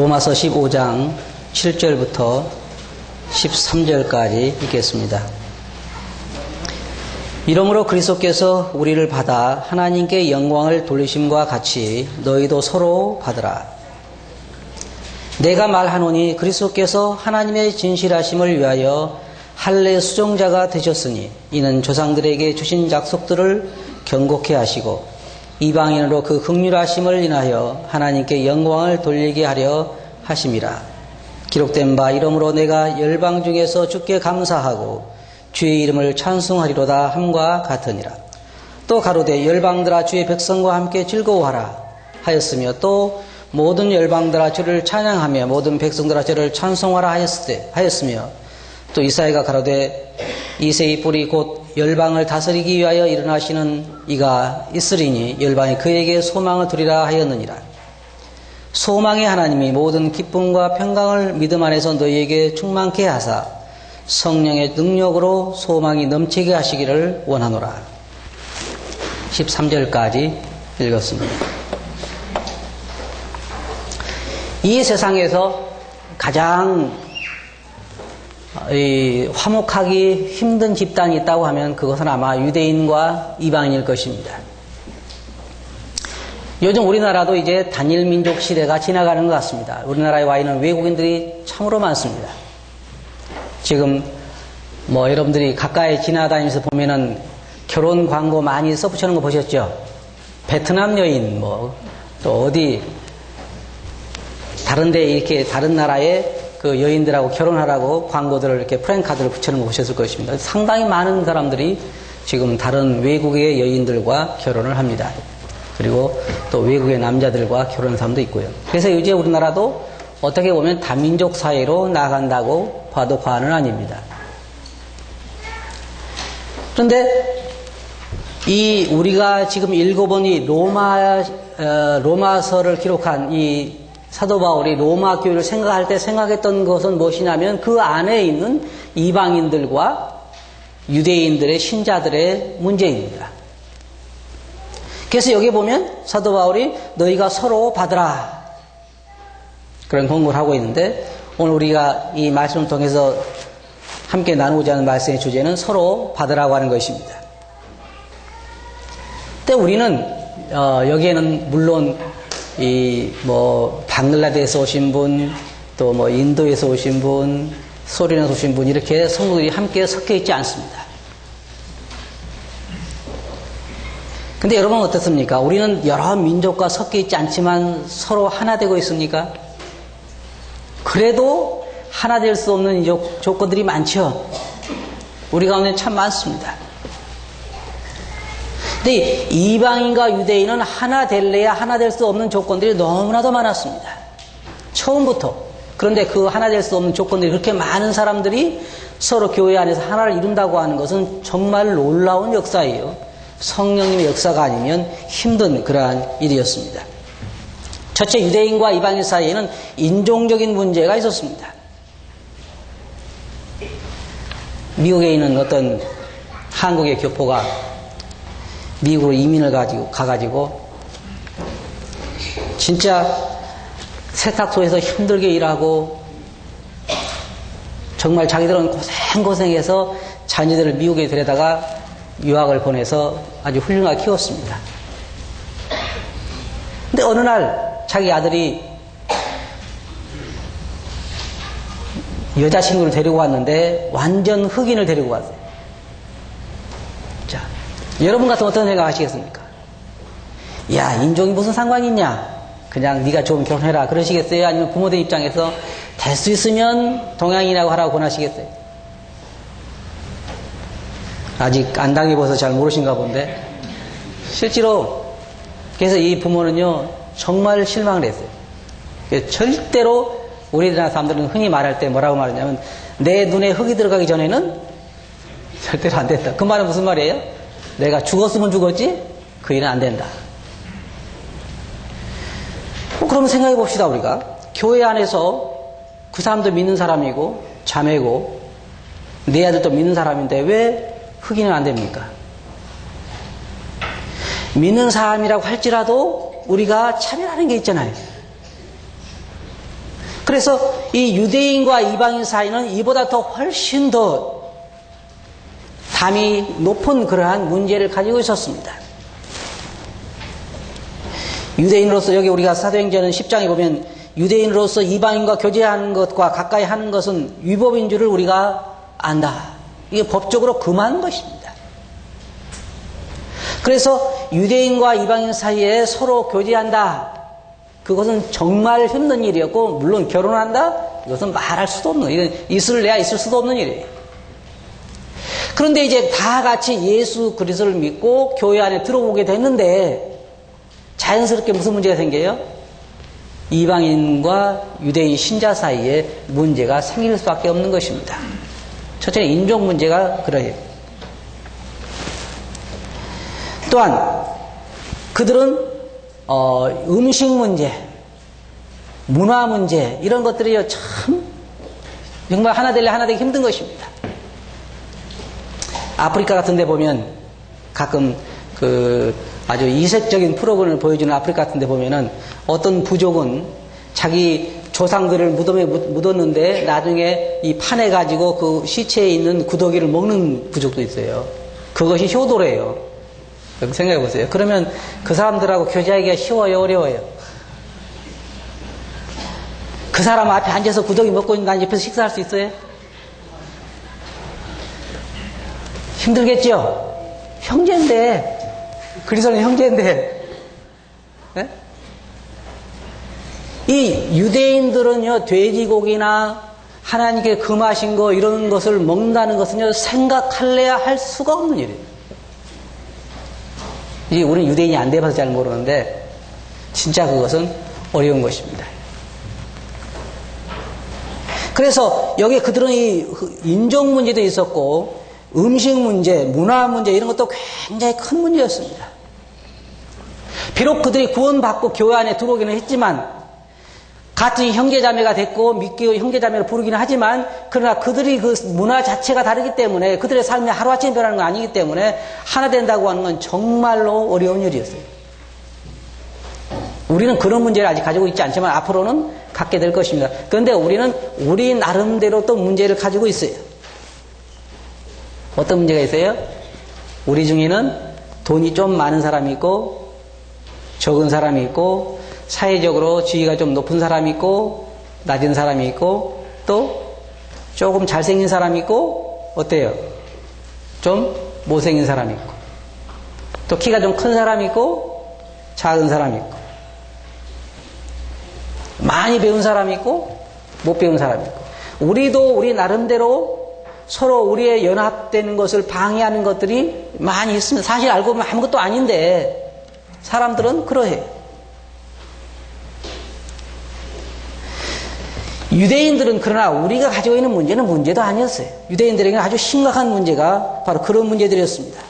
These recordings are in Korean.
로마서 15장 7절부터 13절까지 읽겠습니다. 이러므로 그리스도께서 우리를 받아 하나님께 영광을 돌리심과 같이 너희도 서로 받으라. 내가 말하노니 그리스도께서 하나님의 진실하심을 위하여 할례 수종자가 되셨으니 이는 조상들에게 주신 약속들을 경고케 하시고 이방인으로 그 긍휼하심을 인하여 하나님께 영광을 돌리게 하려 하심이라. 기록된 바 이러므로 내가 열방 중에서 주께 감사하고 주의 이름을 찬송하리로다 함과 같으니라. 또 가로되 열방들아 주의 백성과 함께 즐거워하라 하였으며 또 모든 열방들아 주를 찬양하며 모든 백성들아 주를 찬송하라 하였으며 또 이사야가 가로되 이새의 뿔이 곧 열방을 다스리기 위하여 일어나시는 이가 있으리니 열방이 그에게 소망을 두리라 하였느니라. 소망의 하나님이 모든 기쁨과 평강을 믿음 안에서 너희에게 충만케 하사 성령의 능력으로 소망이 넘치게 하시기를 원하노라. 13절까지 읽었습니다. 이 세상에서 가장 화목하기 힘든 집단이 있다고 하면 그것은 아마 유대인과 이방인일 것입니다. 요즘 우리나라도 이제 단일 민족 시대가 지나가는 것 같습니다. 우리나라에 와 있는 외국인들이 참으로 많습니다. 지금 여러분들이 가까이 지나다니면서 보면은 결혼 광고 많이 써붙이는 거 보셨죠? 베트남 여인 또 어디 다른데 이렇게 다른 나라에 그 여인들하고 결혼하라고 광고들을 이렇게 프랜카드를 붙이는 거 보셨을 것입니다. 상당히 많은 사람들이 지금 다른 외국의 여인들과 결혼을 합니다. 그리고 또 외국의 남자들과 결혼한 사람도 있고요. 그래서 이제 우리나라도 어떻게 보면 다민족 사회로 나간다고 봐도 과언은 아닙니다. 그런데 우리가 지금 읽어본 이 로마서를 기록한 이 사도 바울이 로마 교회를 생각할 때 생각했던 것은 무엇이냐면 그 안에 있는 이방인들과 유대인들의 신자들의 문제입니다. 그래서 여기 보면 사도 바울이 너희가 서로 받으라 그런 권고를 하고 있는데 오늘 우리가 이 말씀을 통해서 함께 나누고자 하는 말씀의 주제는 서로 받으라고 하는 것입니다. 근데 우리는 여기에는 물론 방글라데시에서 오신 분, 또 인도에서 오신 분, 소련에서 오신 분, 이렇게 성도들이 함께 섞여 있지 않습니다. 근데 여러분 어떻습니까? 우리는 여러 민족과 섞여 있지 않지만 서로 하나 되고 있습니까? 그래도 하나 될 수 없는 조건들이 많죠? 우리 가운데 참 많습니다. 근데 이방인과 유대인은 하나 될래야 하나 될 수 없는 조건들이 너무나도 많았습니다. 처음부터. 그런데 그 하나 될 수 없는 조건들이 그렇게 많은 사람들이 서로 교회 안에서 하나를 이룬다고 하는 것은 정말 놀라운 역사예요. 성령님의 역사가 아니면 힘든 그러한 일이었습니다. 첫째, 유대인과 이방인 사이에는 인종적인 문제가 있었습니다. 미국에 있는 어떤 한국의 교포가 미국으로 이민을 가가지고 진짜 세탁소에서 힘들게 일하고 정말 자기들은 고생해서 자녀들을 미국에 데려다가 유학을 보내서 아주 훌륭하게 키웠습니다. 근데 어느 날 자기 아들이 여자친구를 데리고 왔는데 완전 흑인을 데리고 왔어요. 자, 여러분 같으면 어떤 생각 하시겠습니까? 야, 인종이 무슨 상관이 있냐? 그냥 네가 좋으면 결혼해라 그러시겠어요? 아니면 부모들 입장에서 될 수 있으면 동양인이라고 하라고 권하시겠어요? 아직 안 당해봐서 잘 모르신가 본데 실제로 그래서 이 부모는요 정말 실망을 했어요. 절대로 우리나라 사람들은 흔히 말할 때 뭐라고 말하냐면 내 눈에 흙이 들어가기 전에는 절대로 안 된다. 그 말은 무슨 말이에요? 내가 죽었으면 죽었지 그 일은 안 된다. 그러면 생각해 봅시다. 우리가 교회 안에서 그 사람도 믿는 사람이고 자매고 내 아들도 믿는 사람인데 왜 흑인은 안 됩니까? 믿는 사람이라고 할지라도 우리가 차별하는 게 있잖아요. 그래서 이 유대인과 이방인 사이는 이보다 더 훨씬 더 담이 높은 그러한 문제를 가지고 있었습니다. 유대인으로서 여기 우리가 사도행전 10장에 보면 유대인으로서 이방인과 교제하는 것과 가까이 하는 것은 위법인 줄을 우리가 안다. 이게 법적으로 금한 것입니다. 그래서 유대인과 이방인 사이에 서로 교제한다. 그것은 정말 힘든 일이었고, 물론 결혼한다? 이것은 말할 수도 없는, 이건 있을래야 있을 수도 없는 일이에요. 그런데 이제 다 같이 예수 그리스도를 믿고 교회 안에 들어오게 됐는데 자연스럽게 무슨 문제가 생겨요? 이방인과 유대인 신자 사이에 문제가 생길 수밖에 없는 것입니다. 첫째, 인종 문제가 그래요. 또한 그들은 음식 문제, 문화 문제 이런 것들이 참 정말 하나 되려 하나 되기 힘든 것입니다. 아프리카 같은 데 보면 가끔 아주 이색적인 프로그램을 보여주는 아프리카 같은 데 보면은 어떤 부족은 자기 조상들을 무덤에 묻었는데 나중에 이 판에 가지고 그 시체에 있는 구더기를 먹는 부족도 있어요. 그것이 효도래요. 생각해 보세요. 그러면 그 사람들하고 교제하기가 쉬워요, 어려워요? 그 사람 앞에 앉아서 구더기 먹고 있는 난 옆에서 식사할 수 있어요? 힘들겠죠? 형제인데, 그리스도는 형제인데, 네? 이 유대인들은요, 돼지고기나 하나님께 금하신 거 이런 것을 먹는다는 것은요, 생각할래야 할 수가 없는 일이에요. 이게 우리는 유대인이 안 돼봐서 잘 모르는데, 진짜 그것은 어려운 것입니다. 그래서 여기 그들은 이 인종 문제도 있었고, 음식 문제, 문화 문제 이런 것도 굉장히 큰 문제였습니다. 비록 그들이 구원받고 교회 안에 들어오기는 했지만 같은 형제자매가 됐고 믿기로 형제자매를 부르기는 하지만 그러나 그들이 그 문화 자체가 다르기 때문에 그들의 삶이 하루아침에 변하는 건 아니기 때문에 하나 된다고 하는 건 정말로 어려운 일이었어요. 우리는 그런 문제를 아직 가지고 있지 않지만 앞으로는 갖게 될 것입니다. 그런데 우리는 우리 나름대로 또 문제를 가지고 있어요. 어떤 문제가 있어요? 우리 중에는 돈이 좀 많은 사람이 있고 적은 사람이 있고 사회적으로 지위가 좀 높은 사람이 있고 낮은 사람이 있고 또 조금 잘생긴 사람이 있고 어때요? 좀 못생긴 사람이 있고 또 키가 좀 큰 사람이 있고 작은 사람이 있고 많이 배운 사람이 있고 못 배운 사람이 있고 우리도 우리 나름대로 서로 우리의 연합되는 것을 방해하는 것들이 많이 있습니다. 사실 알고 보면 아무것도 아닌데 사람들은 그러해요. 유대인들은 그러나 우리가 가지고 있는 문제는 문제도 아니었어요. 유대인들에게는 아주 심각한 문제가 바로 그런 문제들이었습니다.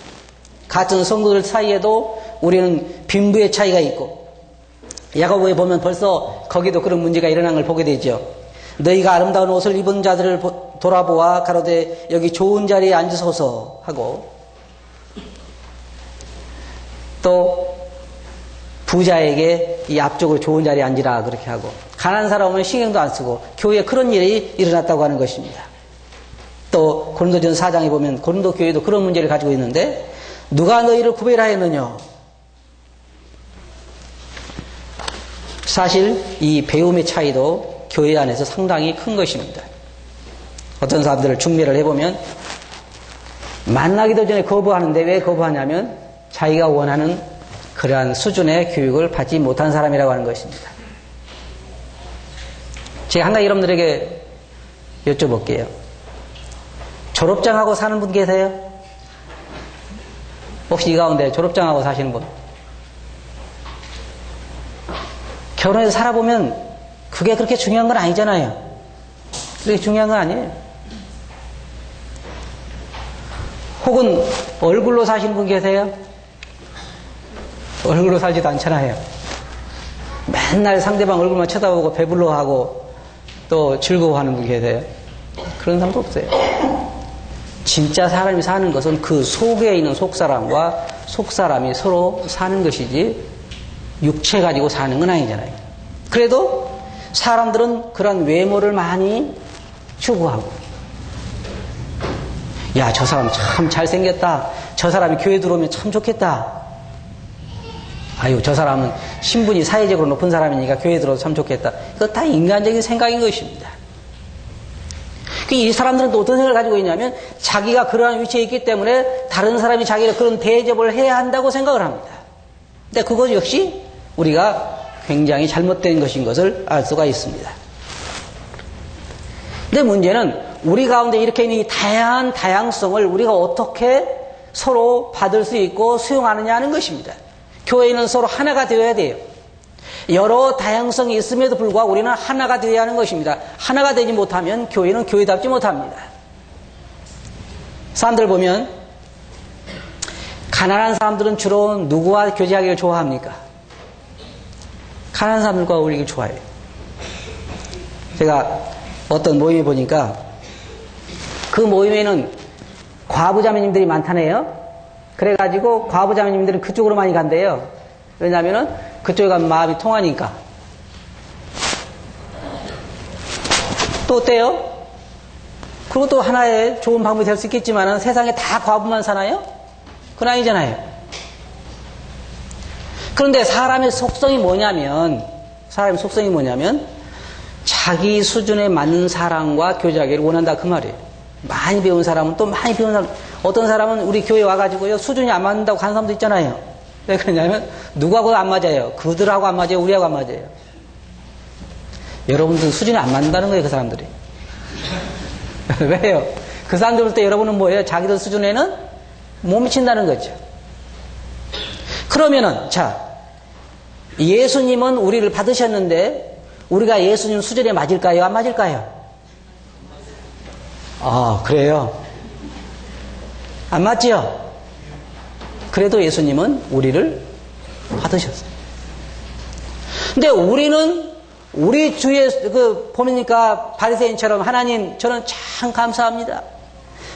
같은 성도들 사이에도 우리는 빈부의 차이가 있고 야고보에 보면 벌써 거기도 그런 문제가 일어난 걸 보게 되죠. 너희가 아름다운 옷을 입은 자들을 돌아보아 가로되 여기 좋은 자리에 앉으소서 하고 또 부자에게 이 앞쪽으로 좋은 자리에 앉으라 그렇게 하고 가난한 사람은 신경도 안 쓰고 교회에 그런 일이 일어났다고 하는 것입니다. 또 고린도전서 4장에 보면 고린도 교회도 그런 문제를 가지고 있는데 누가 너희를 구별하였느냐. 사실 이 배움의 차이도 교회 안에서 상당히 큰 것입니다. 어떤 사람들을 중매를 해보면 만나기도 전에 거부하는데 왜 거부하냐면 자기가 원하는 그러한 수준의 교육을 받지 못한 사람이라고 하는 것입니다. 제가 한 가지 여러분들에게 여쭤볼게요. 졸업장하고 사는 분 계세요? 혹시 이 가운데 졸업장하고 사시는 분? 결혼해서 살아보면 그게 그렇게 중요한 건 아니잖아요. 그렇게 중요한 건 아니에요. 혹은 얼굴로 사시는 분 계세요? 얼굴로 살지도 않잖아요. 맨날 상대방 얼굴만 쳐다보고 배불러하고 또 즐거워하는 분 계세요? 그런 사람도 없어요. 진짜 사람이 사는 것은 그 속에 있는 속사람과 속사람이 서로 사는 것이지 육체 가지고 사는 건 아니잖아요. 그래도 사람들은 그런 외모를 많이 추구하고, 야, 저 사람 참 잘생겼다. 저 사람이 교회 들어오면 참 좋겠다. 아유, 저 사람은 신분이 사회적으로 높은 사람이니까 교회 들어도 참 좋겠다. 이거 다 인간적인 생각인 것입니다. 이 사람들은 또 어떤 생각을 가지고 있냐면 자기가 그러한 위치에 있기 때문에 다른 사람이 자기를 그런 대접을 해야 한다고 생각을 합니다. 근데 그것 역시 우리가 굉장히 잘못된 것인 것을 알 수가 있습니다. 근데 문제는 우리 가운데 이렇게 있는 이 다양한 다양성을 우리가 어떻게 서로 받을 수 있고 수용하느냐 하는 것입니다. 교회는 서로 하나가 되어야 돼요. 여러 다양성이 있음에도 불구하고 우리는 하나가 되어야 하는 것입니다. 하나가 되지 못하면 교회는 교회답지 못합니다. 사람들 보면 가난한 사람들은 주로 누구와 교제하기를 좋아합니까? 가난한 사람들과 어울리기를 좋아해요. 제가 어떤 모임에 보니까 그 모임에는 과부자매님들이 많다네요. 그래가지고 과부자매님들은 그쪽으로 많이 간대요. 왜냐하면은 그쪽에 가면 마음이 통하니까. 또 어때요? 그것도 하나의 좋은 방법이 될 수 있겠지만 세상에 다 과부만 사나요? 그건 아니잖아요. 그런데 사람의 속성이 뭐냐면 자기 수준에 맞는 사람과 교제하기를 원한다 그 말이에요. 많이 배운 사람은 또 많이 배운 사람, 어떤 사람은 우리 교회 와가지고요 수준이 안 맞는다고 가는 사람도 있잖아요. 왜 그러냐면 누구하고 안 맞아요. 그들하고 안 맞아요. 우리하고 안 맞아요. 여러분들 수준이 안 맞는다는 거예요. 그 사람들이. 왜요? 그 사람들 볼 때 여러분은 뭐예요? 자기들 수준에는 못 미친다는 거죠. 그러면은 자, 예수님은 우리를 받으셨는데 우리가 예수님 수준에 맞을까요? 안 맞을까요? 아, 그래요? 안 맞죠? 그래도 예수님은 우리를 받으셨어요. 근데 우리는 우리 주위에 보니까 바리새인처럼 하나님 저는 참 감사합니다.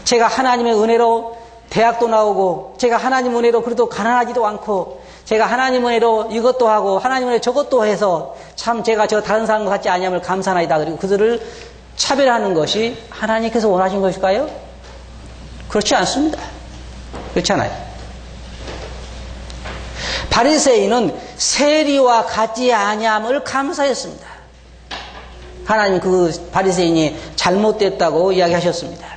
제가 하나님의 은혜로 대학도 나오고 제가 하나님 은혜로 그래도 가난하지도 않고 제가 하나님 은혜로 이것도 하고 하나님 은혜로 저것도 해서 참 제가 저 다른 사람과 같지 아니함을 감사나이다. 그리고 그들을 차별하는 것이 하나님께서 원하신 것일까요? 그렇지 않습니다. 그렇지 않아요. 바리새인은 세리와 같지 아니함을 감사했습니다. 하나님 그 바리새인이 잘못됐다고 이야기하셨습니다.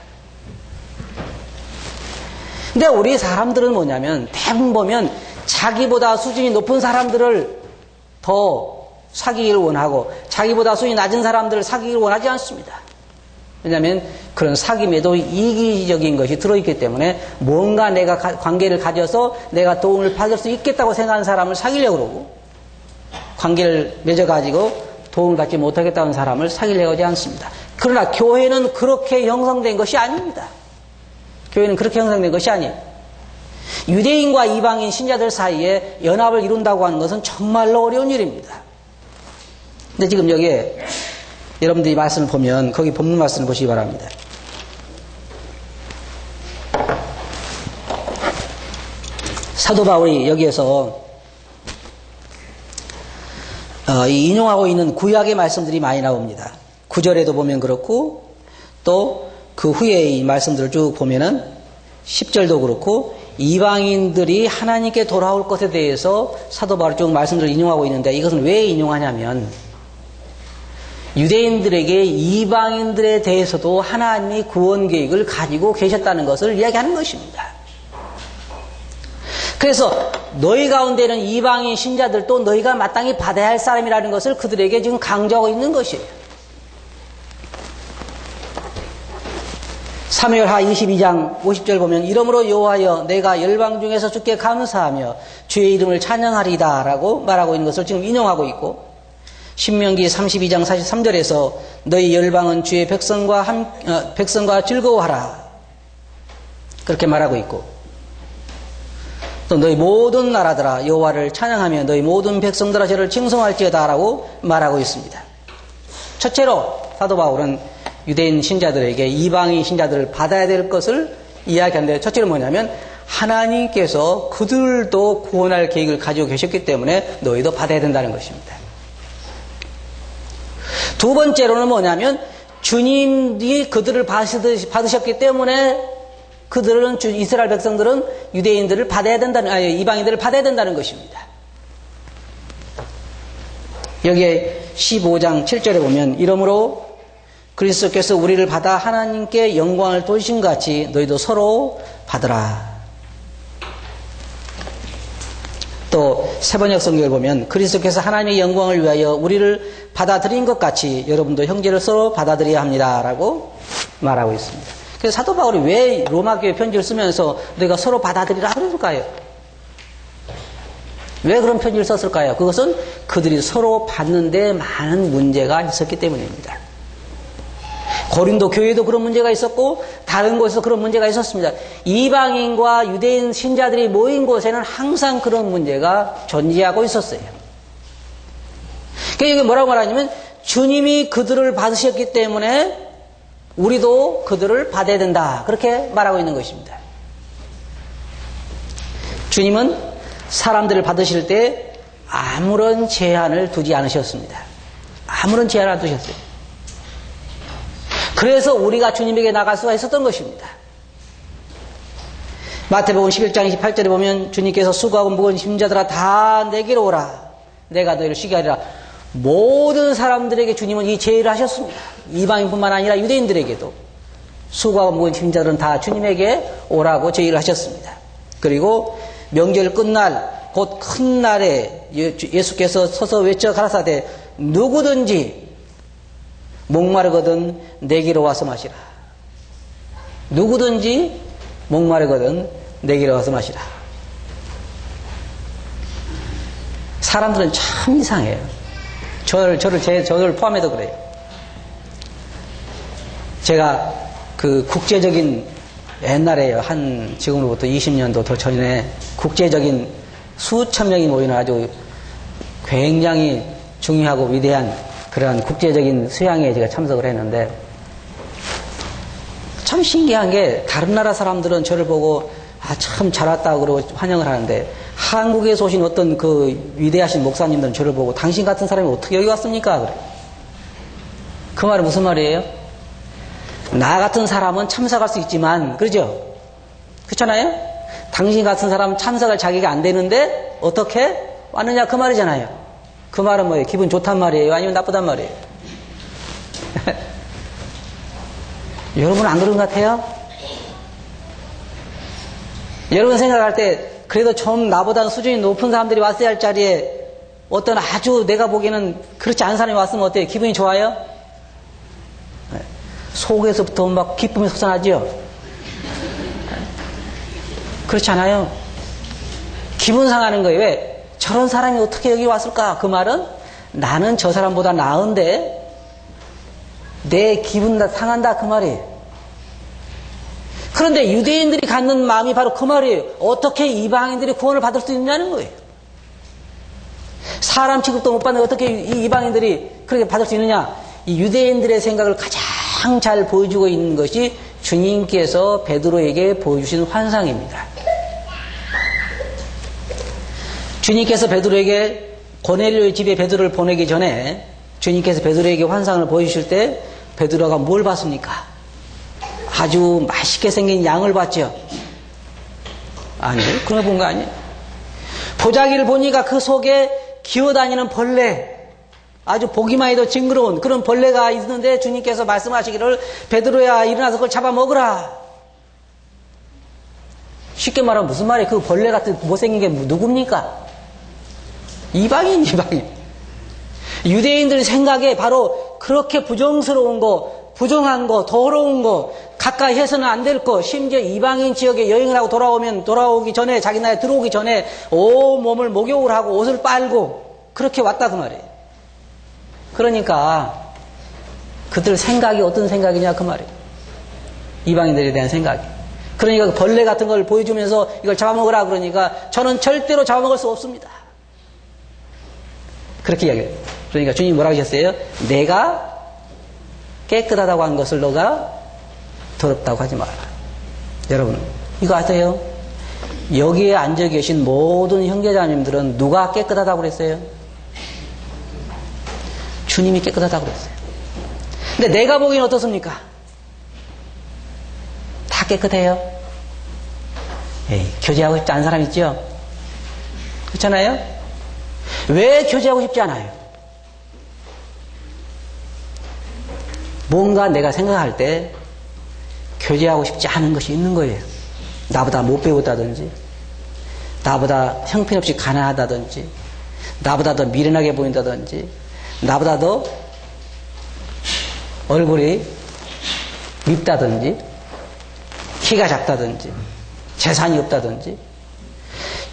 근데 우리 사람들은 뭐냐면 대부분 보면 자기보다 수준이 높은 사람들을 더 사귀기를 원하고 자기보다 수준이 낮은 사람들을 사귀기를 원하지 않습니다. 왜냐하면 그런 사귐에도 이기적인 것이 들어있기 때문에 뭔가 내가 관계를 가져서 내가 도움을 받을 수 있겠다고 생각하는 사람을 사귀려고 그러고 관계를 맺어가지고 도움을 받지 못하겠다는 사람을 사귀려고 하지 않습니다. 그러나 교회는 그렇게 형성된 것이 아닙니다. 교회는 그렇게 형성된 것이 아니에요. 유대인과 이방인 신자들 사이에 연합을 이룬다고 하는 것은 정말로 어려운 일입니다. 근데 지금 여기에 여러분들이 말씀을 보면 거기 본문 말씀을 보시기 바랍니다. 사도 바울이 여기에서 이 인용하고 있는 구약의 말씀들이 많이 나옵니다. 9절에도 보면 그렇고 또 그 후에 이 말씀들을 쭉 보면은 10절도 그렇고 이방인들이 하나님께 돌아올 것에 대해서 사도 바울이 쭉 말씀들을 인용하고 있는데 이것은 왜 인용하냐면 유대인들에게 이방인들에 대해서도 하나님이 구원 계획을 가지고 계셨다는 것을 이야기하는 것입니다. 그래서 너희 가운데는 이방인 신자들도 너희가 마땅히 받아야 할 사람이라는 것을 그들에게 지금 강조하고 있는 것이에요. 사무엘하 22장 50절 보면 이러므로 여호와여 내가 열방 중에서 주께 감사하며 주의 이름을 찬양하리다 라고 말하고 있는 것을 지금 인용하고 있고 신명기 32장 43절에서 너희 열방은 주의 백성과 즐거워하라 그렇게 말하고 있고 또 너희 모든 나라들아 여호와를 찬양하며 너희 모든 백성들아 저를 칭송할지어다 라고 말하고 있습니다. 첫째로 사도 바울은 유대인 신자들에게 이방인 신자들을 받아야 될 것을 이야기하는데 첫째로 뭐냐면 하나님께서 그들도 구원할 계획을 가지고 계셨기 때문에 너희도 받아야 된다는 것입니다. 두 번째로는 뭐냐면 주님이 그들을 받으셨기 때문에 그들은 이스라엘 백성들은 유대인들을 받아야 된다는 이방인들을 받아야 된다는 것입니다. 여기에 15장 7절에 보면 이러므로 그리스도께서 우리를 받아 하나님께 영광을 돌리신 것 같이 너희도 서로 받으라. 또 세번역 성경을 보면 그리스도께서 하나님의 영광을 위하여 우리를 받아들인 것 같이 여러분도 형제를 서로 받아들여야 합니다. 라고 말하고 있습니다. 그래서 사도 바울이 왜 로마교회 편지를 쓰면서 우리가 서로 받아들이라 그랬을까요? 왜 그런 편지를 썼을까요? 그것은 그들이 서로 받는데 많은 문제가 있었기 때문입니다. 고린도 교회도 그런 문제가 있었고 다른 곳에서 그런 문제가 있었습니다. 이방인과 유대인 신자들이 모인 곳에는 항상 그런 문제가 존재하고 있었어요. 그러니까 이게 뭐라고 말하냐면 주님이 그들을 받으셨기 때문에 우리도 그들을 받아야 된다. 그렇게 말하고 있는 것입니다. 주님은 사람들을 받으실 때 아무런 제한을 두지 않으셨습니다. 아무런 제한을 안 두셨어요. 그래서 우리가 주님에게 나갈 수가 있었던 것입니다. 마태복음 11장 28절에 보면 주님께서 수고하고 무거운 짐진 자들아 다 내게로 오라. 내가 너희를 쉬게 하리라. 모든 사람들에게 주님은 이 제의를 하셨습니다. 이방인뿐만 아니라 유대인들에게도 수고하고 무거운 짐진 자들은 다 주님에게 오라고 제의를 하셨습니다. 그리고 명절 끝날 곧 큰 날에 예수께서 서서 외쳐 가라사대 누구든지 목마르거든 내게로 와서 마시라. 누구든지 목마르거든 내게로 와서 마시라. 사람들은 참 이상해요. 저를 포함해도 그래요. 제가 그 국제적인 옛날에요. 지금으로부터 20년도 더 전에 국제적인 수천 명이 모이는 아주 굉장히 중요하고 위대한 그런 국제적인 수양회에 제가 참석을 했는데 참 신기한 게 다른 나라 사람들은 저를 보고 참 잘 왔다고 그러고 환영을 하는데 한국에서 오신 어떤 그 위대하신 목사님들은 저를 보고 당신 같은 사람이 어떻게 여기 왔습니까? 그래. 그 말은 무슨 말이에요? 나 같은 사람은 참석할 수 있지만 그러죠? 그렇잖아요? 당신 같은 사람은 참석할 자격이 안 되는데 어떻게 왔느냐 그 말이잖아요. 그 말은 뭐예요? 기분 좋단 말이에요? 아니면 나쁘단 말이에요? 여러분 안 그런 것 같아요? 여러분 생각할 때 그래도 좀 나보다 수준이 높은 사람들이 왔어야 할 자리에 어떤 아주 내가 보기에는 그렇지 않은 사람이 왔으면 어때요? 기분이 좋아요? 속에서부터 막 기쁨이 솟아나죠? 그렇지 않아요? 기분 상하는 거예요. 왜? 저런 사람이 어떻게 여기 왔을까? 그 말은 나는 저 사람보다 나은데 내 기분 상한다 그 말이에요. 그런데 유대인들이 갖는 마음이 바로 그 말이에요. 어떻게 이방인들이 구원을 받을 수 있느냐는 거예요. 사람 취급도 못 받는 어떻게 이 이방인들이 그렇게 받을 수 있느냐. 이 유대인들의 생각을 가장 잘 보여주고 있는 것이 주님께서 베드로에게 보여주신 환상입니다. 주님께서 베드로에게 고넬료의 집에 베드로를 보내기 전에 주님께서 베드로에게 환상을 보여주실 때 베드로가 뭘 봤습니까? 아주 맛있게 생긴 양을 봤죠? 아니요. 그런 거 본 거 아니에요. 보자기를 보니까 그 속에 기어다니는 벌레, 아주 보기만 해도 징그러운 그런 벌레가 있는데 주님께서 말씀하시기를 베드로야 일어나서 그걸 잡아먹으라. 쉽게 말하면 무슨 말이에요? 그 벌레 같은 못생긴 게 누굽니까? 이방인. 유대인들 생각에 바로 그렇게 부정스러운 거, 부정한 거, 더러운 거, 가까이 해서는 안 될 거, 심지어 이방인 지역에 여행을 하고 돌아오기 전에, 자기 나라에 들어오기 전에 온 몸을 목욕을 하고 옷을 빨고 그렇게 왔다 그 말이에요. 그러니까 그들 생각이 어떤 생각이냐 그 말이에요. 이방인들에 대한 생각이. 그러니까 벌레 같은 걸 보여주면서 이걸 잡아먹으라 그러니까 저는 절대로 잡아먹을 수 없습니다. 그렇게 이야기해요. 그러니까 주님이 뭐라고 하셨어요? 내가 깨끗하다고 한 것을 너가 더럽다고 하지 마라. 여러분 이거 아세요? 여기에 앉아 계신 모든 형제자님들은 누가 깨끗하다고 그랬어요? 주님이 깨끗하다고 그랬어요. 근데 내가 보기엔 어떻습니까? 다 깨끗해요. 에이, 교제하고 싶지 않은 사람 있죠? 그렇잖아요? 왜 교제하고 싶지 않아요? 뭔가 내가 생각할 때 교제하고 싶지 않은 것이 있는 거예요. 나보다 못 배웠다든지, 나보다 형편없이 가난하다든지, 나보다 더 미련하게 보인다든지, 나보다 더 얼굴이 밉다든지, 키가 작다든지, 재산이 없다든지.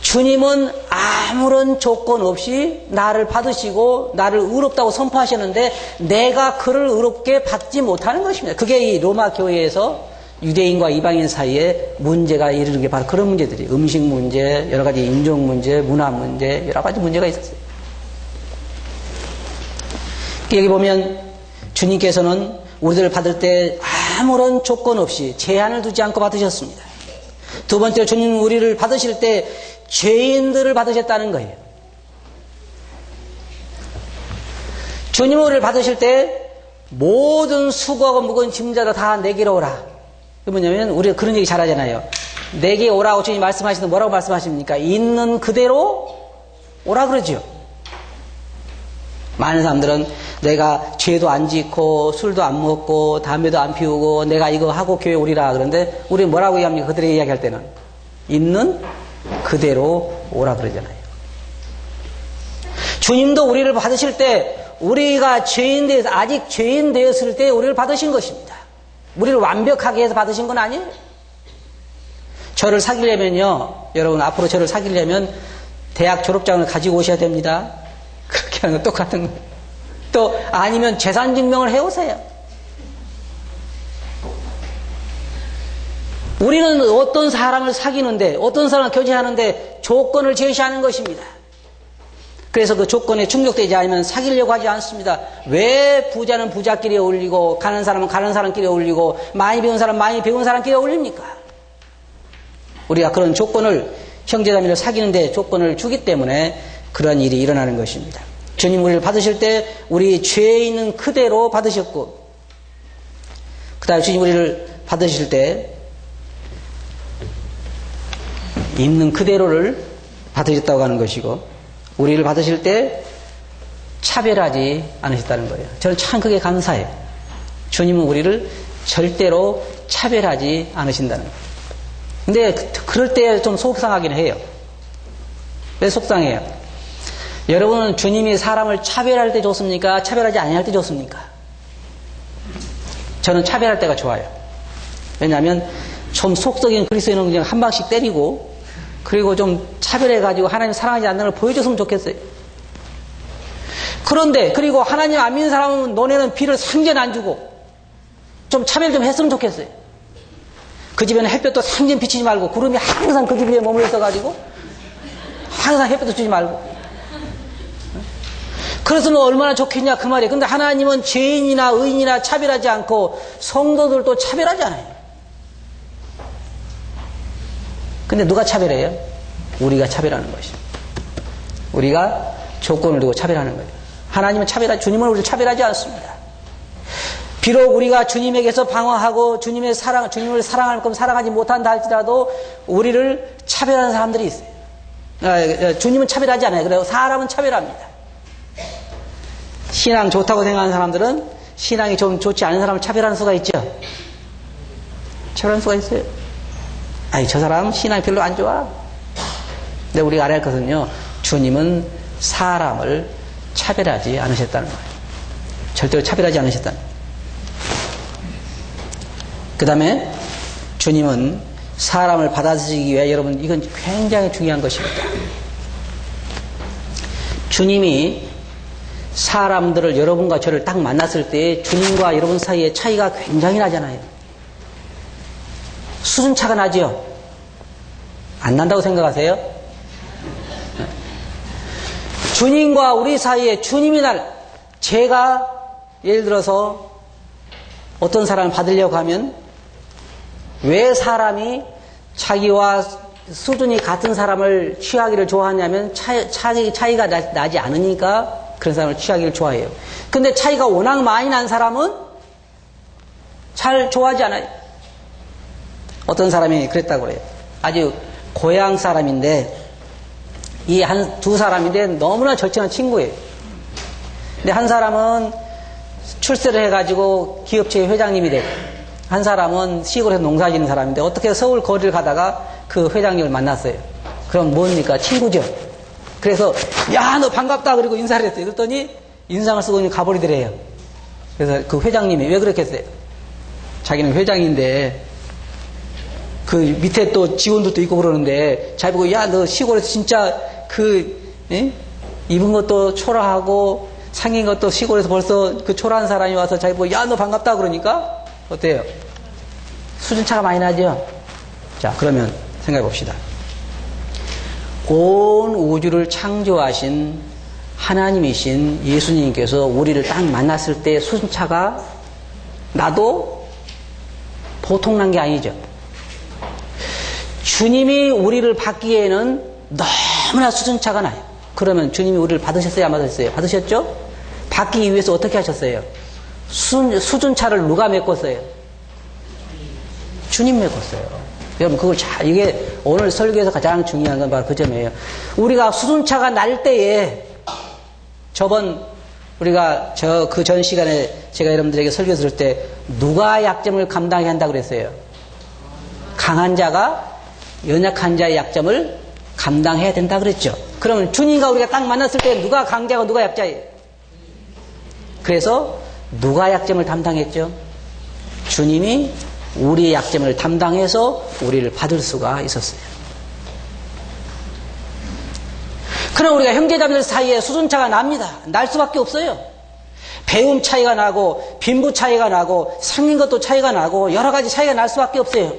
주님은 아무런 조건 없이 나를 받으시고 나를 의롭다고 선포하셨는데 내가 그를 의롭게 받지 못하는 것입니다. 그게 이 로마 교회에서 유대인과 이방인 사이에 문제가 이르는 게 바로 그런 문제들이, 음식 문제, 여러 가지 인종 문제, 문화 문제, 여러 가지 문제가 있었어요. 여기 보면 주님께서는 우리들을 받을 때 아무런 조건 없이 제한을 두지 않고 받으셨습니다. 두 번째로 주님 우리를 받으실 때 죄인들을 받으셨다는 거예요. 주님 우리를 받으실 때 모든 수고하고 무거운 짐자도 다 내게로 오라. 그 뭐냐면 우리가 그런 얘기 잘하잖아요. 내게 오라고 주님 말씀하시는 뭐라고 말씀하십니까? 있는 그대로 오라 그러죠. 많은 사람들은 내가 죄도 안 짓고 술도 안 먹고 담배도 안 피우고 내가 이거 하고 교회 오리라 그러는데 우리 뭐라고 얘기합니까? 그들에게 이야기할 때는 있는 그대로 오라 그러잖아요. 주님도 우리를 받으실 때 우리가 죄인 되어서 아직 죄인 되었을 때 우리를 받으신 것입니다. 우리를 완벽하게 해서 받으신 건 아니에요. 저를 사귀려면요, 여러분 앞으로 저를 사귀려면 대학 졸업장을 가지고 오셔야 됩니다. 그렇게 하는 건 똑같은 거예요. 또 아니면 재산 증명을 해오세요. 우리는 어떤 사람을 사귀는데 어떤 사람을 교제하는데 조건을 제시하는 것입니다. 그래서 그 조건에 충족되지 않으면 사귀려고 하지 않습니다. 왜 부자는 부자끼리 어울리고 가는 사람은 가는 사람끼리 어울리고 많이 배운 사람은 많이 배운 사람끼리 어울립니까? 우리가 그런 조건을 형제자매를 사귀는데 조건을 주기 때문에 그런 일이 일어나는 것입니다. 주님 우리를 받으실 때 우리 죄에 있는 그대로 받으셨고, 그 다음에 주님 우리를 받으실 때 있는 그대로를 받으셨다고 하는 것이고, 우리를 받으실 때 차별하지 않으셨다는 거예요. 저는 참 그게 감사해요. 주님은 우리를 절대로 차별하지 않으신다는 거예요. 근데 그럴 때 좀 속상하긴 해요. 왜 속상해요? 여러분은 주님이 사람을 차별할 때 좋습니까? 차별하지 아니할 때 좋습니까? 저는 차별할 때가 좋아요. 왜냐하면 좀 속썩인 그리스도인은 그냥 한 방씩 때리고 그리고 좀 차별해가지고 하나님 사랑하지 않는 걸 보여줬으면 좋겠어요. 그런데 그리고 하나님 안 믿는 사람은 너네는 비를 상전 안 주고 좀 차별 좀 했으면 좋겠어요. 그 집에는 햇볕도 상전 비치지 말고 구름이 항상 그 집 위에 머물러 있어가지고 항상 햇볕도 주지 말고, 그래서는 얼마나 좋겠냐 그 말이에요. 근데 하나님은 죄인이나 의인이나 차별하지 않고 성도들도 차별하지 않아요. 근데 누가 차별해요? 우리가 차별하는 것이죠. 우리가 조건을 두고 차별하는 거예요. 하나님은 주님은 우리를 차별하지 않습니다. 비록 우리가 주님에게서 방황하고 주님을 사랑할 만큼 사랑하지 못한다 할지라도 우리를 차별하는 사람들이 있어요. 주님은 차별하지 않아요. 그래서 사람은 차별합니다. 신앙 좋다고 생각하는 사람들은 신앙이 좀 좋지 않은 사람을 차별하는 수가 있죠. 차별하는 수가 있어요. 아니, 저 사람 신앙이 별로 안 좋아. 근데 우리가 알아야 할 것은요, 주님은 사람을 차별하지 않으셨다는 거예요. 절대로 차별하지 않으셨다는 거예요. 그 다음에 주님은 사람을 받아들이기 위해, 여러분 이건 굉장히 중요한 것입니다. 주님이 사람들을, 여러분과 저를 딱 만났을 때 주님과 여러분 사이에 차이가 굉장히 나잖아요. 수준차가 나죠? 안 난다고 생각하세요? 주님과 우리 사이에 주님이 제가 예를 들어서 어떤 사람을 받으려고 하면 왜 사람이 자기와 수준이 같은 사람을 취하기를 좋아하냐면 차이가 나지 않으니까 그런 사람을 취하기를 좋아해요. 근데 차이가 워낙 많이 난 사람은 잘 좋아하지 않아요. 어떤 사람이 그랬다고 그래요. 아주 고향 사람인데 이 두 사람인데 너무나 절친한 친구예요. 근데 한 사람은 출세를 해가지고 기업체 회장님이 되고 한 사람은 시골에서 농사 짓는 사람인데 어떻게 서울 거리를 가다가 그 회장님을 만났어요. 그럼 뭡니까? 친구죠. 그래서 야, 너 반갑다 그리고 인사를 했어요. 그랬더니 인상을 쓰고 가버리더래요. 그래서 그 회장님이 왜 그렇게 했어요? 자기는 회장인데 그 밑에 또 직원들도 있고 그러는데 자기 보고 야, 너 시골에서 진짜 입은 것도 초라하고 생긴 것도 시골에서 벌써 그 초라한 사람이 와서 자기 보고 야, 너 반갑다 그러니까 어때요? 수준차가 많이 나죠? 자, 그러면 생각해 봅시다. 온 우주를 창조하신 하나님이신 예수님께서 우리를 딱 만났을 때 수준차가 나도 보통 난 게 아니죠. 주님이 우리를 받기에는 너무나 수준차가 나요. 그러면 주님이 우리를 받으셨어요? 안 받으셨어요? 받으셨죠? 받기 위해서 어떻게 하셨어요? 수준차를 누가 메꿨어요? 주님 메꿨어요. 여러분 그걸 이게 오늘 설교에서 가장 중요한 건 바로 그 점이에요. 우리가 수준차가 날 때에 우리가 그 전 시간에 제가 여러분들에게 설교 들을 때 누가 약점을 감당해야 한다고 그랬어요? 강한 자가 연약한 자의 약점을 감당해야 된다 그랬죠. 그러면 주님과 우리가 딱 만났을 때 누가 강자고 누가 약자예요? 그래서 누가 약점을 담당했죠? 주님이 우리의 약점을 담당해서 우리를 받을 수가 있었어요. 그럼 우리가 형제자매들 사이에 수준차가 납니다. 날 수밖에 없어요. 배움 차이가 나고 빈부 차이가 나고 생긴 것도 차이가 나고 여러 가지 차이가 날 수밖에 없어요.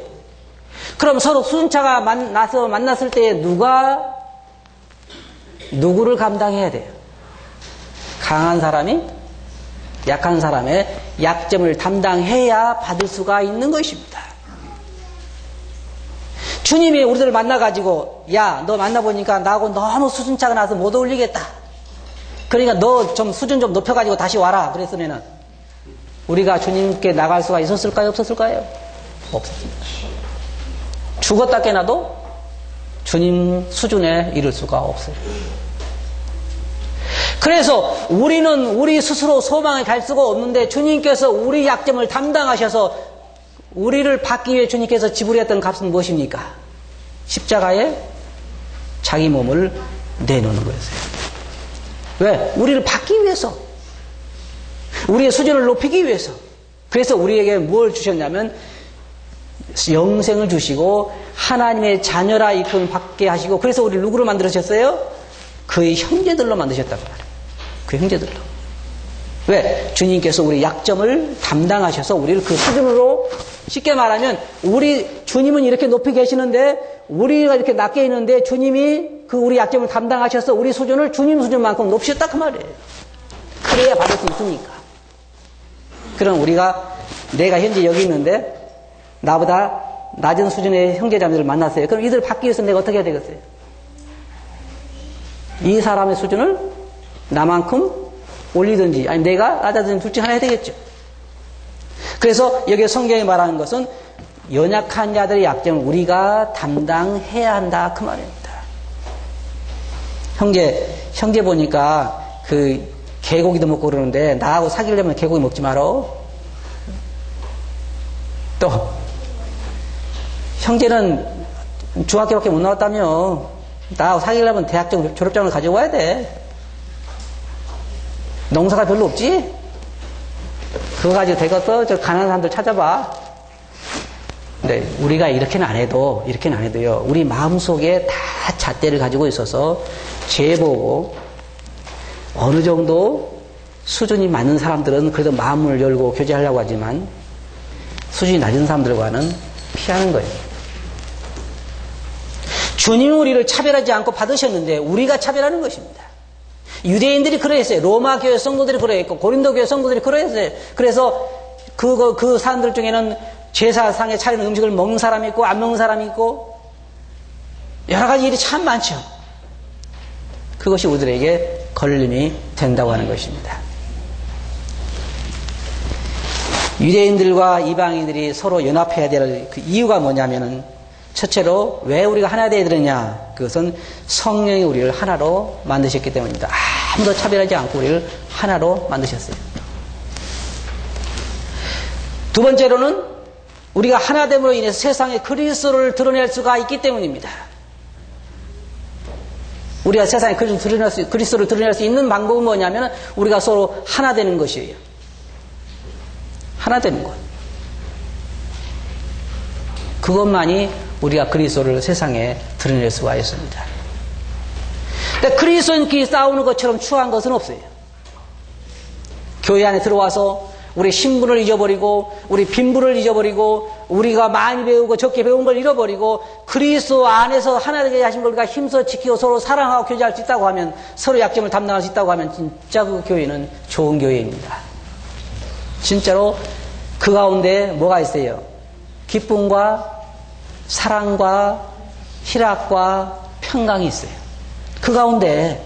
그럼 서로 수준차가 나서 만났을 때 누가 누구를 감당해야 돼요? 강한 사람이 약한 사람의 약점을 담당해야 받을 수가 있는 것입니다. 주님이 우리들을 만나가지고 야, 너 만나보니까 나하고 너무 수준차가 나서 못 어울리겠다. 그러니까 너 좀 수준 좀 높여가지고 다시 와라. 그랬으면은 우리가 주님께 나갈 수가 있었을까요? 없었을까요? 없었습니다. 죽었다 깨나도 주님 수준에 이를 수가 없어요. 그래서 우리는 우리 스스로 소망을 갈 수가 없는데 주님께서 우리 약점을 담당하셔서 우리를 받기 위해 주님께서 지불했던 값은 무엇입니까? 십자가에 자기 몸을 내놓는 거였어요. 왜? 우리를 받기 위해서. 우리의 수준을 높이기 위해서. 그래서 우리에게 뭘 주셨냐면 영생을 주시고 하나님의 자녀라 이끌음 받게 하시고 그래서 우리를 누구로 만드셨어요? 그의 형제들로 만드셨다고 말해요. 그 형제들로. 왜? 주님께서 우리 약점을 담당하셔서 우리를 그 수준으로 쉽게 말하면 주님은 이렇게 높이 계시는데 우리가 이렇게 낮게 있는데 주님이 그 우리 약점을 담당하셔서 우리 수준을 주님 수준만큼 높이셨다 그 말이에요. 그래야 받을 수 있으니까. 그럼 내가 현재 여기 있는데 나보다 낮은 수준의 형제자매들을 만났어요. 그럼 이들 받기 위해서 내가 어떻게 해야 되겠어요? 이 사람의 수준을 나만큼 올리든지 아니 내가 낮아지든 둘 중 하나 해야 되겠죠. 그래서 여기 성경이 말하는 것은 연약한 자들의 약점을 우리가 담당해야 한다 그 말입니다. 형제 보니까 그 개고기도 먹고 그러는데 나하고 사귀려면 개고기 먹지 말어. 또 형제는 중학교밖에 못 나왔다며 나하고 사귀려면 대학 졸업장을 가지고 와야 돼. 농사가 별로 없지? 그거 가지고 되겠어? 저 가난한 사람들 찾아봐. 근데 우리가 이렇게는 안 해도요. 우리 마음속에 다 잣대를 가지고 있어서 죄보고 어느 정도 수준이 맞는 사람들은 그래도 마음을 열고 교제하려고 하지만 수준이 낮은 사람들과는 피하는 거예요. 주님이 우리를 차별하지 않고 받으셨는데 우리가 차별하는 것입니다. 유대인들이 그러했어요. 로마 교회 성도들이 그러했고 고린도 교회 성도들이 그러했어요. 그래서 그 사람들 중에는 제사상에 차리는 음식을 먹는 사람이 있고 안 먹는 사람이 있고 여러 가지 일이 참 많죠. 그것이 우리들에게 걸림이 된다고 하는 것입니다. 유대인들과 이방인들이 서로 연합해야 될 그 이유가 뭐냐면은 첫째로 왜 우리가 하나 되어야 되느냐? 그것은 성령이 우리를 하나로 만드셨기 때문입니다. 아무도 차별하지 않고 우리를 하나로 만드셨어요. 두 번째로는 우리가 하나됨으로 인해서 세상에 그리스도를 드러낼 수가 있기 때문입니다. 우리가 세상에 그리스도를 드러낼 수 있는 방법은 뭐냐면 우리가 서로 하나 되는 것이에요. 하나 되는 것. 그것만이 우리가 그리스도를 세상에 드러낼 수가 있습니다. 근데 그리스도인끼리 싸우는 것처럼 추한 것은 없어요. 교회 안에 들어와서 우리 신분을 잊어버리고 우리 빈부를 잊어버리고 우리가 많이 배우고 적게 배운 걸 잃어버리고 그리스도 안에서 하나 되게 하신 걸 우리가 힘써 지키고 서로 사랑하고 교제할 수 있다고 하면 서로 약점을 담당할 수 있다고 하면 진짜 그 교회는 좋은 교회입니다. 진짜로 그 가운데 뭐가 있어요? 기쁨과 사랑과 희락과 평강이 있어요. 그 가운데.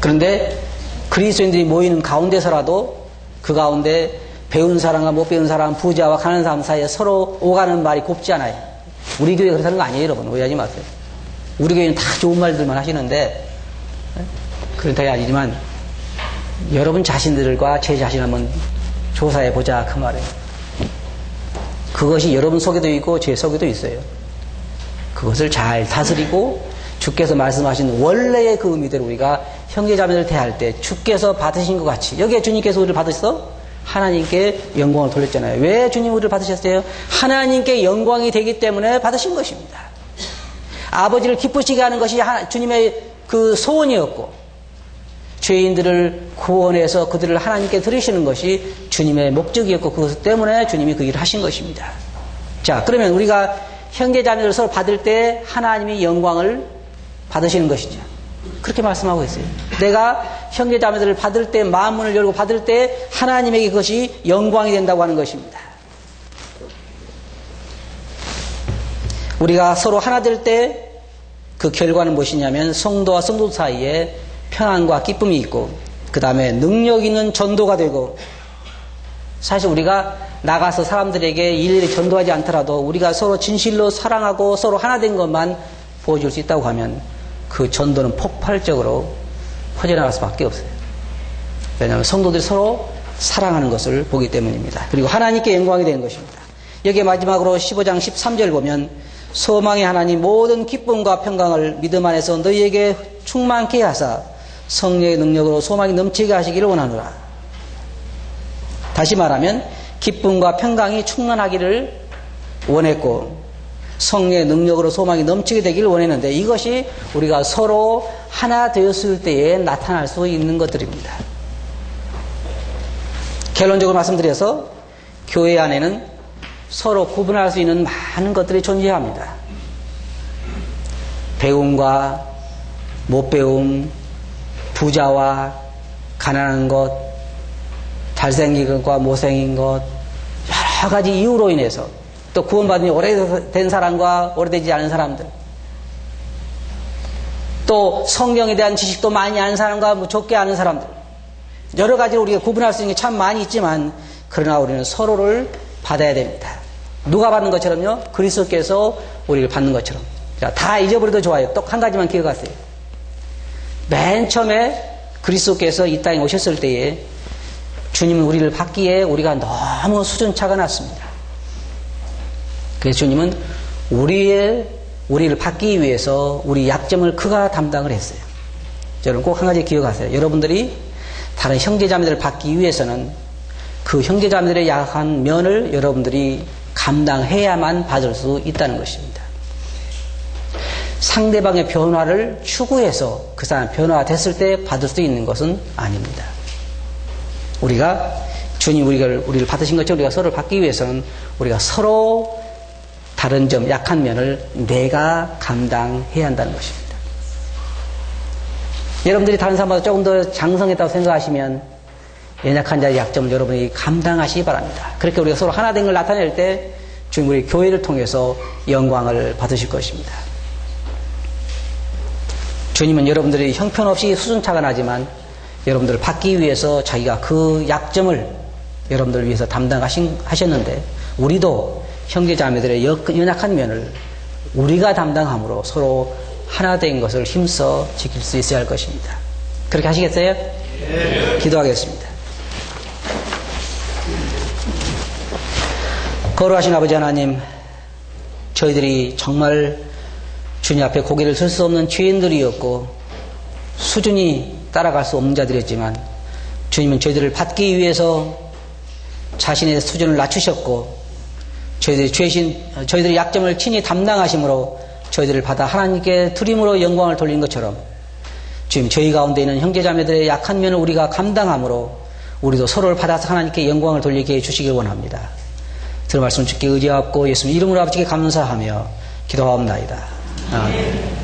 그런데 그리스도인들이 모이는 가운데서라도 그 가운데 배운 사람과 못 배운 사람, 부자와 가난한 사람 사이에 서로 오가는 말이 곱지 않아요. 우리 교회 그렇다는 거 아니에요, 여러분. 오해하지 마세요. 우리 교회는 다 좋은 말들만 하시는데 그런 타입이 아니지만 여러분 자신들과 제 자신 한번 조사해 보자 그 말이에요. 그것이 여러분 속에도 있고 제 속에도 있어요. 그것을 잘 다스리고 주께서 말씀하신 원래의 그 의미대로 우리가 형제자매를 대할 때 주께서 받으신 것 같이 여기에 주님께서 우리를 받으셔서 하나님께 영광을 돌렸잖아요. 왜 주님 우리를 받으셨어요? 하나님께 영광이 되기 때문에 받으신 것입니다. 아버지를 기쁘시게 하는 것이 주님의 그 소원이었고 죄인들을 구원해서 그들을 하나님께 드리시는 것이 주님의 목적이었고 그것 때문에 주님이 그 일을 하신 것입니다. 자, 그러면 우리가 형제자매를 서로 받을 때 하나님이 영광을 받으시는 것이죠. 그렇게 말씀하고 있어요. 내가 형제자매들을 받을 때 마음문을 열고 받을 때 하나님에게 그것이 영광이 된다고 하는 것입니다. 우리가 서로 하나 될 때 그 결과는 무엇이냐면 성도와 성도 사이에 평안과 기쁨이 있고 그 다음에 능력 있는 전도가 되고 사실 우리가 나가서 사람들에게 일일이 전도하지 않더라도 우리가 서로 진실로 사랑하고 서로 하나 된 것만 보여줄 수 있다고 하면 그 전도는 폭발적으로 퍼져나갈 수밖에 없어요. 왜냐하면 성도들이 서로 사랑하는 것을 보기 때문입니다. 그리고 하나님께 영광이 되는 것입니다. 여기에 마지막으로 15장 13절 보면 소망의 하나님 모든 기쁨과 평강을 믿음 안에서 너희에게 충만케 하사 성령의 능력으로 소망이 넘치게 하시기를 원하노라. 다시 말하면 기쁨과 평강이 충만하기를 원했고 성령의 능력으로 소망이 넘치게 되기를 원했는데 이것이 우리가 서로 하나 되었을 때에 나타날 수 있는 것들입니다. 결론적으로 말씀드려서 교회 안에는 서로 구분할 수 있는 많은 것들이 존재합니다. 배움과 못 배움, 부자와 가난한 것, 잘생긴 것과 못생긴 것, 여러 가지 이유로 인해서 또 구원받은 지 오래된 사람과 오래되지 않은 사람들, 또 성경에 대한 지식도 많이 아는 사람과 적게 아는 사람들, 여러 가지로 우리가 구분할 수 있는 게 참 많이 있지만 그러나 우리는 서로를 받아야 됩니다. 누가 받는 것처럼요? 그리스도께서 우리를 받는 것처럼. 자, 다 잊어버려도 좋아요. 또 한 가지만 기억하세요. 맨 처음에 그리스도께서 이 땅에 오셨을 때에 주님은 우리를 받기에 우리가 너무 수준차가 났습니다. 그래서 주님은 우리를 받기 위해서 우리 약점을 그가 담당을 했어요. 여러분 꼭 한 가지 기억하세요. 여러분들이 다른 형제자매들을 받기 위해서는 그 형제자매들의 약한 면을 여러분들이 감당해야만 받을 수 있다는 것입니다. 상대방의 변화를 추구해서 그 사람 변화가 됐을 때 받을 수 있는 것은 아닙니다. 우리가 주님 우리를 받으신 것처럼 우리가 서로를 받기 위해서는 우리가 서로 다른 점, 약한 면을 내가 감당해야 한다는 것입니다. 여러분들이 다른 사람보다 조금 더 장성했다고 생각하시면 연약한 자의 약점을 여러분이 감당하시기 바랍니다. 그렇게 우리가 서로 하나 된 걸 나타낼 때 주님 우리 교회를 통해서 영광을 받으실 것입니다. 주님은 여러분들이 형편없이 수준차가 나지만 여러분들을 받기 위해서 자기가 그 약점을 여러분들을 위해서 담당하셨는데 우리도 형제자매들의 연약한 면을 우리가 담당함으로 서로 하나 된 것을 힘써 지킬 수 있어야 할 것입니다. 그렇게 하시겠어요? 네. 기도하겠습니다. 거룩하신 아버지 하나님, 저희들이 정말 주님 앞에 고개를 들 수 없는 죄인들이었고 수준이 따라갈 수 없는 자들이었지만 주님은 저희들을 받기 위해서 자신의 수준을 낮추셨고 저희들의 약점을 친히 담당하심으로 저희들을 받아 하나님께 드림으로 영광을 돌린 것처럼 주님 저희 가운데 있는 형제자매들의 약한 면을 우리가 감당함으로 우리도 서로를 받아서 하나님께 영광을 돌리게 해주시길 원합니다. 들은 말씀 주께 의지하고 예수님 이름으로 아버지께 감사하며 기도하옵나이다. 아멘.